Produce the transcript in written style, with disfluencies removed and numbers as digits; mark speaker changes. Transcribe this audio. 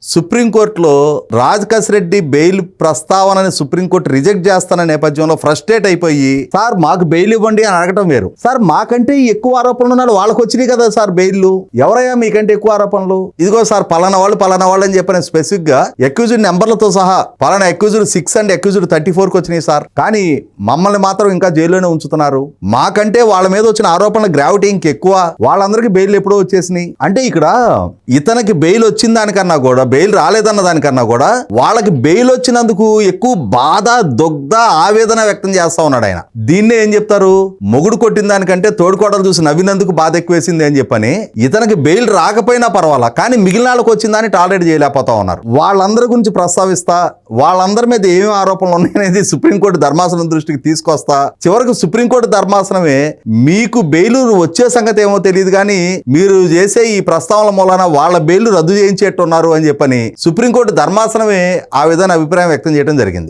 Speaker 1: సుప్రీంకోర్టులో రాజకేశ్ రెడ్డి బెయిల్ ప్రస్తావనని supreme court reject చేస్తున్న నేపథ్యంలో ఫ్రస్ట్రేట్ అయిపోయి సార్ మాకు బెయిల్ ఇవ్వండి అని అడగటం వేరు. సార్ మాకంటే ఎక్కువ ఆరోపణలు ఉన్నాడు, వాళ్ళకి వచ్చినాయి కదా సార్ బెయిల్, ఎవరయ్యా మీకంటే ఎక్కువ ఆరోపణలు, ఇదిగో సార్ పలానా వాళ్ళు అని చెప్పిన స్పెసిఫిక్ గా అక్యూజ్డ్ నెంబర్లతో సహా పలానా అక్యూజ్డ్ 6 అండ్ అక్యూజ్డ్ 34 వచ్చినాయి సార్, కానీ మమ్మల్ని మాత్రం ఇంకా జైల్లోనే ఉంచుతున్నారు, మాకంటే వాళ్ళ మీద వచ్చిన ఆరోపణల గ్రావిటీ ఇంకెక్కువ, వాళ్ళందరికీ బెయిల్ ఎప్పుడో వచ్చేసినాయి అంటే ఇక్కడ ఇతనికి బెయిల్ వచ్చిన దానికన్నా కూడా బెయిల్ రాలేదన్న దానికన్నా కూడా వాళ్ళకి బెయిల్ వచ్చినందుకు ఎక్కువ బాధ దొగ్ధ ఆవేదన వ్యక్తం చేస్తా ఉన్నాడు ఆయన. దీన్నే ఏం చెప్తారు, మొగుడు కొట్టిన దానికంటే తోడుకోడలు చూసి నవ్వినందుకు బాధ ఎక్కువేసింది అని చెప్పని ఇతనికి బెయిల్ రాకపోయినా పర్వాలా కానీ మిగిలిన వాళ్ళకి వచ్చిందని టాలరేట్ చేయలేకపోతా ఉన్నారు. వాళ్ళందరి గురించి ప్రస్తావిస్తా, వాళ్ళందరి మీద ఏమేమి ఆరోపణలు ఉన్నాయనేది సుప్రీంకోర్టు ధర్మాసనం దృష్టికి తీసుకొస్తా, చివరికి సుప్రీంకోర్టు ధర్మాసనమే మీకు బెయిల్ వచ్చే సంగతి ఏమో తెలియదు కానీ మీరు చేసే ఈ ప్రస్తావన మూలన వాళ్ళ బెయిల్ రద్దు చేయించేట్టున్నారు అని చెప్పని సుప్రీంకోర్టు ధర్మాసనమే ఆ విధంగా అభిప్రాయం వ్యక్తం చేయడం జరిగింది.